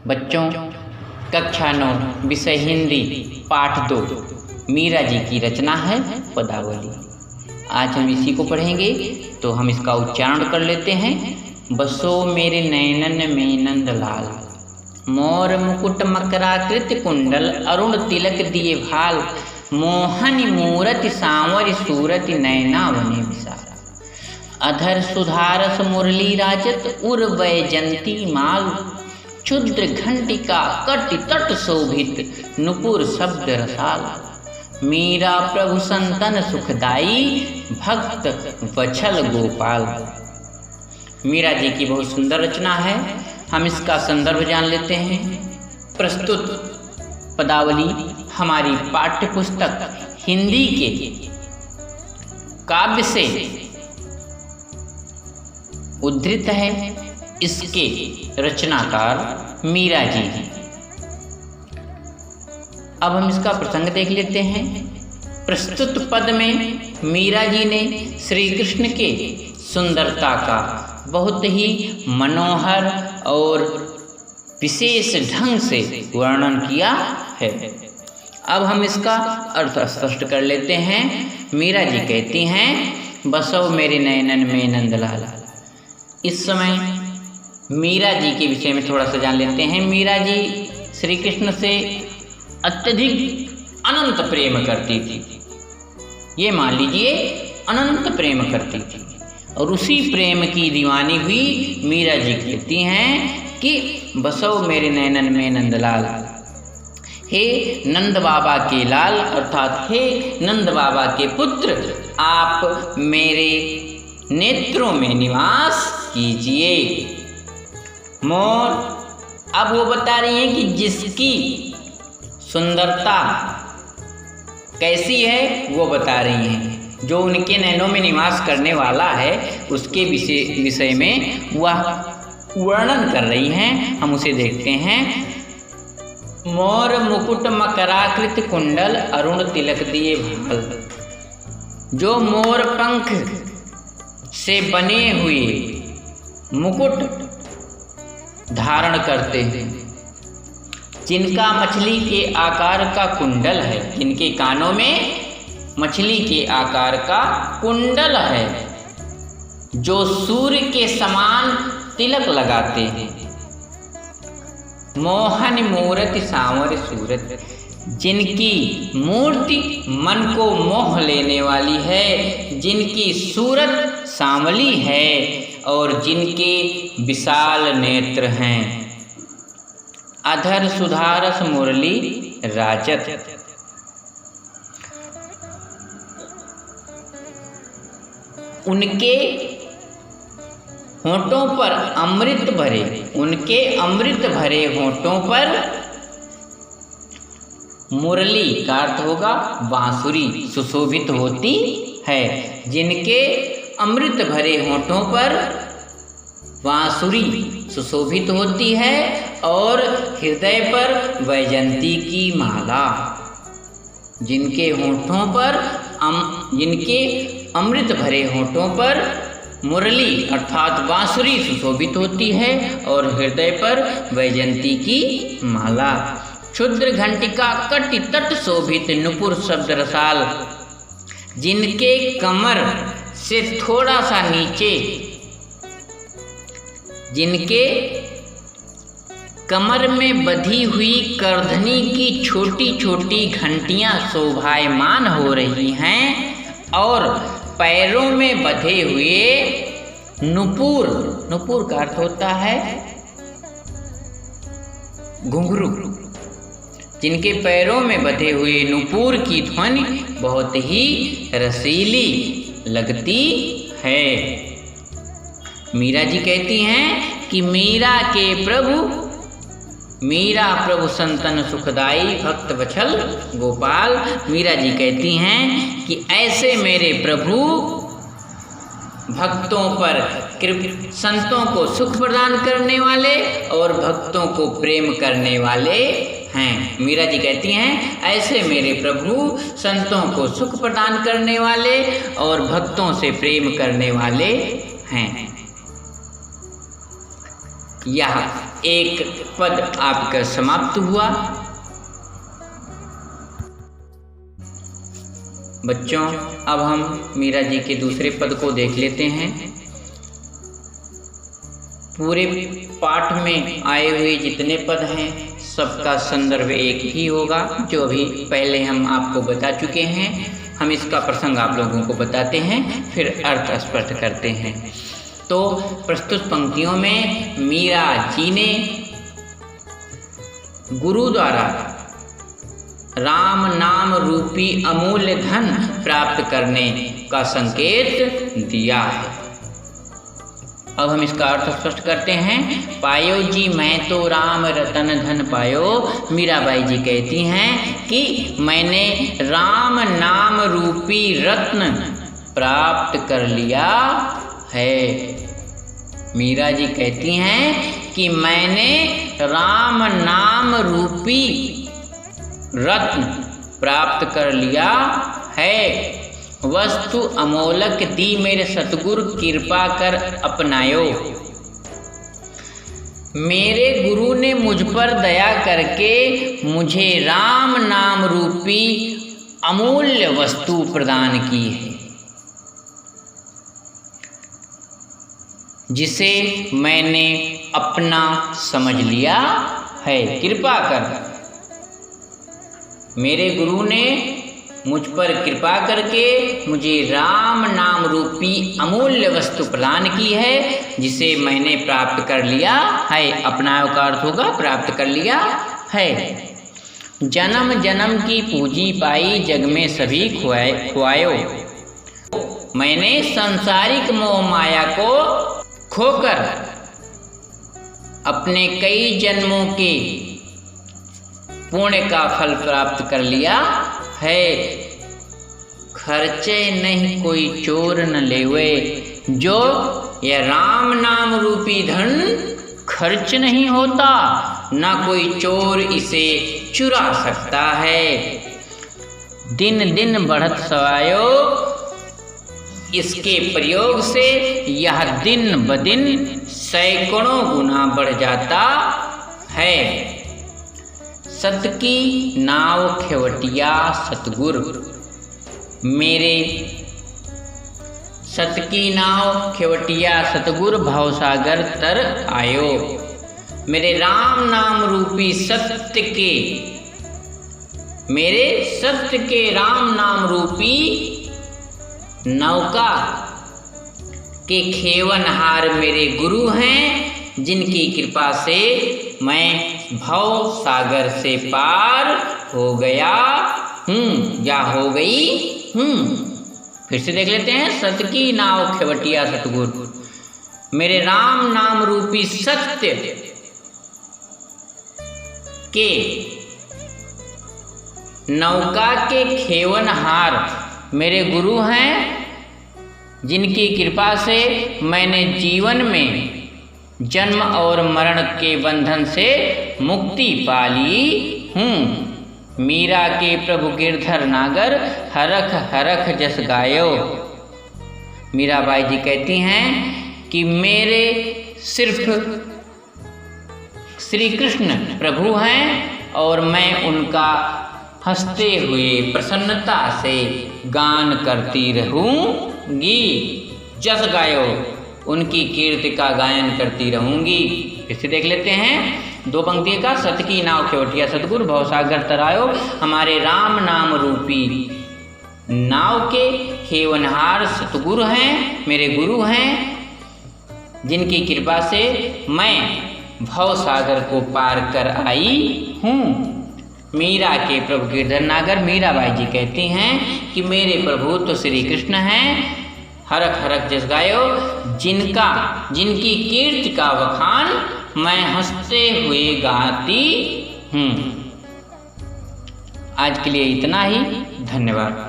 बच्चों, कक्षा 9 विषय हिंदी पाठ 2 मीरा जी की रचना है पदावली। आज हम इसी को पढ़ेंगे, तो हम इसका उच्चारण कर लेते हैं। बसो मेरे नैनन में नंदलाल, मोर मुकुट मकराकृत कुंडल, अरुण तिलक दिए भाल, मोहन मूरति सांवर सूरति नैना वने विशाल, अधर सुधारस मुरली राजत उर वैजंती माल, क्षुद्र घंटिका कटि तट शोभित नुपुर शब्द रसाल, मीरा प्रभु संतन सुखदाई भक्त वछल गोपाल। मीरा जी की बहुत सुंदर रचना है। हम इसका संदर्भ जान लेते हैं। प्रस्तुत पदावली हमारी पाठ्य पुस्तक हिंदी के काव्य से उद्धृत है। इसके रचनाकार मीरा जी हैं। अब हम इसका प्रसंग देख लेते हैं। प्रस्तुत पद में मीरा जी ने श्री कृष्ण के सुंदरता का बहुत ही मनोहर और विशेष ढंग से वर्णन किया है। अब हम इसका अर्थ स्पष्ट कर लेते हैं। मीरा जी कहती हैं, बसो मेरे नयनन में नंदलाल। इस समय मीरा जी के विषय में थोड़ा सा जान लेते हैं। मीरा जी श्री कृष्ण से अत्यधिक अनंत प्रेम करती थी। ये मान लीजिए अनंत प्रेम करती थी, और उसी प्रेम की दीवानी हुई मीरा जी कहती हैं कि बसो मेरे नैनन में नंदलाल, हे नंद बाबा के लाल, अर्थात हे नंद बाबा के पुत्र, आप मेरे नेत्रों में निवास कीजिए। मोर, अब वो बता रही हैं कि जिसकी सुंदरता कैसी है वो बता रही हैं। जो उनके नैनों में निवास करने वाला है उसके विषय में वह वर्णन कर रही हैं। हम उसे देखते हैं। मोर मुकुट मकराकृत कुंडल, अरुण तिलक दिए भाल। जो मोर पंख से बने हुए मुकुट धारण करते हैं, जिनका मछली के आकार का कुंडल है, जिनके कानों में मछली के आकार का कुंडल है, जो सूर्य के समान तिलक लगाते हैं, मोहन मूरति सांवर सूरत, जिनकी मूर्ति मन को मोह लेने वाली है, जिनकी सूरत सांवली है और जिनके विशाल नेत्र हैं, अधर सुधारस मुरली राजत, उनके होंठों पर अमृत भरे, उनके अमृत भरे होंठों पर मुरली का अर्थ होगा बांसुरी सुशोभित होती है। जिनके अमृत भरे होंठों पर बांसुरी सुशोभित होती है और हृदय पर वैजंती की माला, जिनके होंठों पर जिनके अमृत भरे होंठों पर मुरली अर्थात बांसुरी सुशोभित होती है और हृदय पर वैजंती की माला, क्षुद्र घंटिका कटि तट शोभित नुपुर शब्द रसाल, जिनके कमर से थोड़ा सा नीचे, जिनके कमर में बंधी हुई करधनी की छोटी छोटी घंटियां शोभायमान हो रही हैं और पैरों में बंधे हुए नुपुर, नुपुर का अर्थ होता है घुंघरू, जिनके पैरों में बंधे हुए नुपुर की ध्वनि बहुत ही रसीली लगती है। मीरा जी कहती हैं कि मीरा प्रभु संतन सुखदाई भक्त वछल गोपाल। मीरा जी कहती हैं कि ऐसे मेरे प्रभु भक्तों पर संतों को सुख प्रदान करने वाले और भक्तों को प्रेम करने वाले हैं। मीरा जी कहती हैं ऐसे मेरे प्रभु संतों को सुख प्रदान करने वाले और भक्तों से प्रेम करने वाले हैं। यह एक पद आपका समाप्त हुआ। बच्चों, अब हम मीरा जी के दूसरे पद को देख लेते हैं। पूरे पाठ में आए हुए जितने पद हैं सबका संदर्भ एक ही होगा, जो अभी पहले हम आपको बता चुके हैं। हम इसका प्रसंग आप लोगों को बताते हैं, फिर अर्थ स्पष्ट करते हैं। तो प्रस्तुत पंक्तियों में मीरा जी ने गुरु द्वारा राम नाम रूपी अमूल्य धन प्राप्त करने का संकेत दिया है। अब हम इसका अर्थ स्पष्ट करते हैं। पायो जी मैं तो राम रतन धन पायो। मीराबाई जी कहती हैं कि मैंने राम नाम रूपी रत्न प्राप्त कर लिया है। मीरा जी कहती हैं कि मैंने राम नाम रूपी रत्न प्राप्त कर लिया है। वस्तु अमोलक दी मेरे सतगुरु कृपा कर अपनायो। मेरे गुरु ने मुझ पर दया करके मुझे राम नाम रूपी अमूल्य वस्तु प्रदान की है, जिसे मैंने अपना समझ लिया है। कृपा कर मेरे गुरु ने मुझ पर कृपा करके मुझे राम नाम रूपी अमूल्य वस्तु प्रदान की है, जिसे मैंने प्राप्त कर लिया है। अपनायो का अर्थ होगा प्राप्त कर लिया है। जन्म जन्म की पूंजी पाई जग में सभी खुआयो। मैंने सांसारिक मोह माया को खोकर अपने कई जन्मों के पुण्य का फल प्राप्त कर लिया है। खर्चे नहीं कोई चोर न लेवे, जो यह राम नाम रूपी धन खर्च नहीं होता, ना कोई चोर इसे चुरा सकता है। दिन दिन बढ़त सवायो, इसके प्रयोग से यह दिन ब दिन सैकड़ों गुना बढ़ जाता है। सत की नाव खेवटिया सतगुर। मेरे सत की नाव खेवटिया सतगुर भवसागर तर आयो। मेरे राम नाम रूपी सत्य के, मेरे सत्य के राम नाम रूपी नौका के खेवनहार मेरे गुरु हैं, जिनकी कृपा से मैं भव सागर से पार हो गया हूँ या हो गई हूँ। फिर से देख लेते हैं। सत की नाव खेवटिया सतगुर। मेरे राम नाम रूपी सत्य के नौका के खेवनहार मेरे गुरु हैं, जिनकी कृपा से मैंने जीवन में जन्म और मरण के बंधन से मुक्ति पाली हूँ। मीरा के प्रभु गिरधर नागर हरख हरख जस गायो। मीराबाई जी कहती हैं कि मेरे सिर्फ श्री कृष्ण प्रभु हैं और मैं उनका हंसते हुए प्रसन्नता से गान करती रहूंगी। जस गायो, उनकी कीर्ति का गायन करती रहूंगी। इसे देख लेते हैं। दो पंक्ति का। सत की नाव खेवटिया सतगुरु भवसागर तरायो। हमारे राम नाम रूपी नाव के खेवनहार सतगुरु हैं, मेरे गुरु हैं, जिनकी कृपा से मैं भवसागर को पार कर आई हूँ। मीरा के प्रभु गिरधर नागर मीराबाई जी कहती हैं कि मेरे प्रभु तो श्री कृष्ण हैं, हरख हरख जस गायो, जिनकी कीर्ति का वखान मैं हंसते हुए गाती हूँ। आज के लिए इतना ही। धन्यवाद।